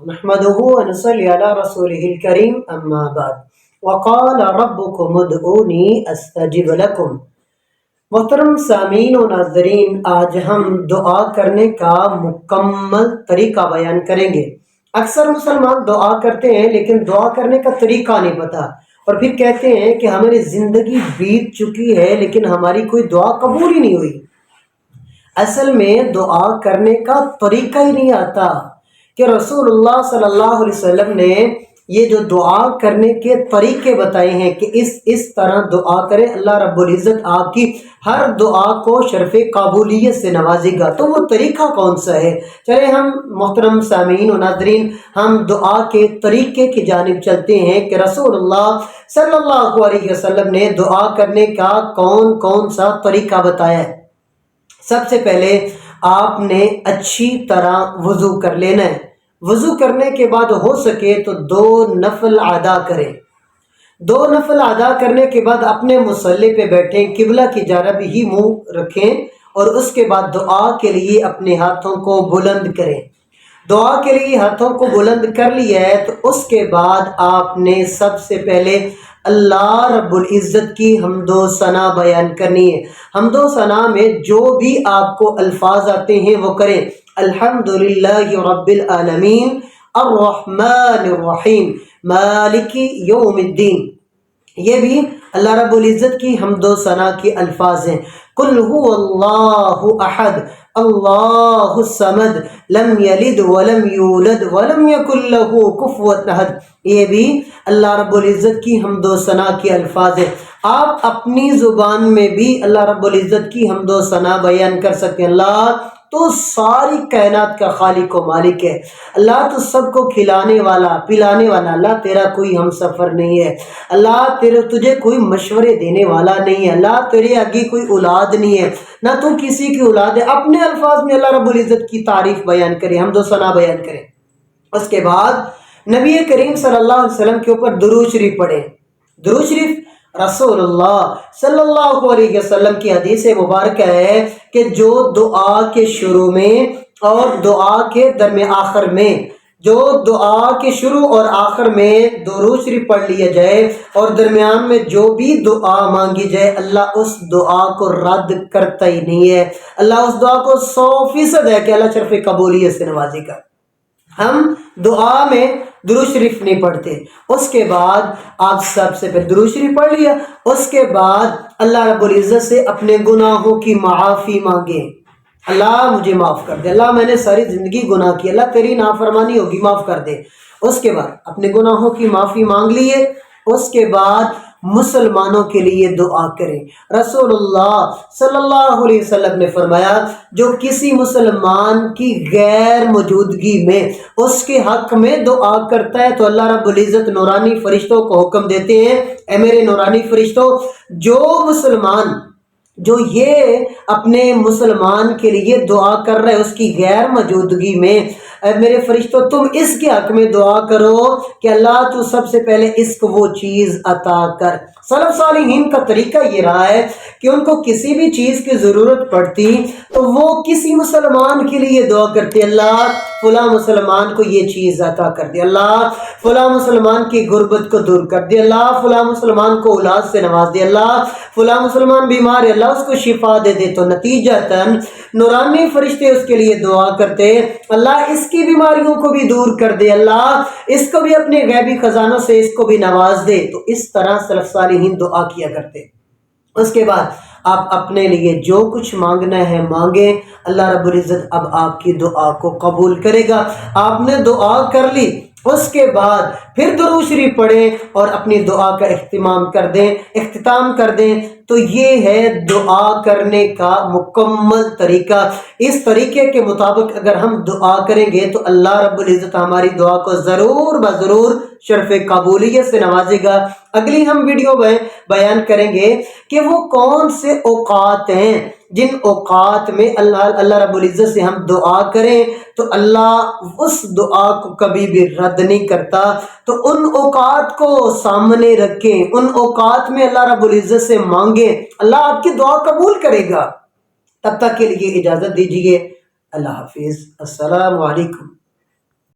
نحمده ونصلي على رسوله الكريم اما بعد وقال ربكم ادعوني استجب لكم۔ محترم سامعین و ناظرین، آج ہم دعا کرنے کا مکمل طریقہ بیان کریں گے۔ اکثر مسلمان دعا کرتے ہیں لیکن دعا کرنے کا طریقہ نہیں پتا، اور پھر کہتے ہیں کہ ہماری زندگی بیت چکی ہے لیکن ہماری کوئی دعا قبول ہی نہیں ہوئی۔ اصل میں دعا کرنے کا طریقہ ہی نہیں آتا کہ رسول اللہ صلی اللہ علیہ وسلم نے یہ جو دعا کرنے کے طریقے بتائے ہیں کہ اس طرح دعا کریں، اللہ رب العزت آپ کی ہر دعا کو شرف قبولیت سے نوازے گا۔ تو وہ طریقہ کون سا ہے؟ چلے ہم محترم سامعین و ناظرین، ہم دعا کے طریقے کی جانب چلتے ہیں کہ رسول اللہ صلی اللہ علیہ وسلم نے دعا کرنے کا کون کون سا طریقہ بتایا ہے۔ سب سے پہلے آپ نے اچھی طرح وضو کر لینا ہے۔ وضو کرنے کے بعد ہو سکے تو 2 نفل ادا کریں۔ 2 نفل ادا کرنے کے بعد اپنے مصلی پہ بیٹھیں، قبلہ کی جانب ہی منہ رکھیں، اور اس کے بعد دعا کے لیے اپنے ہاتھوں کو بلند کریں۔ دعا کے لیے ہاتھوں کو بلند کر لیا ہے تو اس کے بعد آپ نے سب سے پہلے اللہ رب العزت کی حمد و ثنا بیان کرنی ہے۔ حمد و ثنا میں جو بھی آپ کو الفاظ آتے ہیں وہ کریں۔ الحمدللہ رب العالمین الرحمن الرحیم مالک یوم الدین، یہ بھی اللہ رب العزت کی حمد و ثنا کے الفاظ ہیں۔ قل هو اللہ احد اللہ الصمد لم یلد ولم یولد ولم یکن له کفوا احد، یہ بھی اللہ رب العزت کی حمد و ثنا کے الفاظ ہیں۔ آپ اپنی زبان میں بھی اللہ رب العزت کی حمد و ثنا بیان کر سکتے ہیں۔ اللہ تو ساری کائنات کا خالق و مالک ہے، اللہ تو سب کو کھلانے والا پلانے والا، اللہ تیرا کوئی ہم سفر نہیں ہے، اللہ تجھے کوئی مشورے دینے والا نہیں ہے، اللہ تیرے آگے کوئی اولاد نہیں ہے، نہ تو کسی کی اولاد ہے۔ اپنے الفاظ میں اللہ رب العزت کی تعریف بیان کریں، حمد و ثنا بیان کریں۔ اس کے بعد نبی کریم صلی اللہ علیہ وسلم کے اوپر درود شریف پڑھیں۔ درود شریف رسول اللہ صلی اللہ علیہ وسلم کی حدیث مبارکہ ہے کہ جو دعا کے شروع میں اور دعا کے آخر میں، جو دعا کے شروع اور آخر میں درود شریف پڑھ لیا جائے اور درمیان میں جو بھی دعا مانگی جائے، اللہ اس دعا کو رد کرتا ہی نہیں ہے۔ اللہ اس دعا کو 100% ہے کہ اللہ شرف قبولیت سے نوازے گا۔ ہم دعا میں درود شریف نہیں پڑھتے، اس کے بعد آپ سب سے پہلے درود شریف پڑھ لیا، اس کے بعد اللہ رب العزت سے اپنے گناہوں کی معافی مانگیں۔ اللہ مجھے معاف کر دے، اللہ میں نے ساری زندگی گناہ کی، اللہ تیری نافرمانی ہوگی معاف کر دے۔ اس کے بعد اپنے گناہوں کی معافی مانگ لیے، اس کے بعد مسلمانوں کے لیے دعا کریں۔ رسول اللہ صلی اللہ علیہ وسلم نے فرمایا جو کسی مسلمان کی غیر موجودگی میں اس کے حق میں دعا کرتا ہے تو اللہ رب العزت نورانی فرشتوں کو حکم دیتے ہیں، اے میرے نورانی فرشتوں، جو مسلمان جو یہ اپنے مسلمان کے لیے دعا کر رہے اس کی غیر موجودگی میں، اے میرے فرشتوں تم اس کے حق میں دعا کرو کہ اللہ تو سب سے پہلے اس کو وہ چیز عطا کر۔ سلف صالحین کا طریقہ یہ رہا ہے کہ ان کو کسی بھی چیز کی ضرورت پڑتی تو وہ کسی مسلمان کے لیے دعا کرتے، اللہ فلاں مسلمان کو یہ چیز عطا کر دے، اللہ فلاں مسلمان کی غربت کو دور کر دے، اللہ فلاں مسلمان کو اولاد سے نواز دے، اللہ فلاں مسلمان بیمار ہے اللہ اس کو شفا دے دے۔ تو نتیجتاً نورانی فرشتے اس کے لیے دعا کرتے، اللہ اس کی بیماریوں کو بھی دور کر دے، اللہ اس کو بھی اپنے غیبی خزانوں سے اس کو بھی نواز دے۔ تو اس طرح سلف صالحین دعا کیا کرتے۔ اس کے بعد آپ اپنے لیے جو کچھ مانگنا ہے مانگیں، اللہ رب العزت اب آپ کی دعا کو قبول کرے گا۔ آپ نے دعا کر لی، اس کے بعد پھر درود شریف پڑھیں اور اپنی دعا کا اختتام کر دیں۔ تو یہ ہے دعا کرنے کا مکمل طریقہ۔ اس طریقے کے مطابق اگر ہم دعا کریں گے تو اللہ رب العزت ہماری دعا کو ضرور بضرور شرف قبولیت سے نوازے گا۔ اگلی ہم ویڈیو میں بیان کریں گے کہ وہ کون سے اوقات ہیں جن اوقات میں اللہ رب العزت سے ہم دعا کریں تو اللہ اس دعا کو کبھی بھی رد نہیں کرتا۔ تو ان اوقات کو سامنے رکھیں، ان اوقات میں اللہ رب العزت سے مانگیں، اللہ آپ کی دعا قبول کرے گا۔ تب تک کے لیے اجازت دیجیے، اللہ حافظ، السلام علیکم۔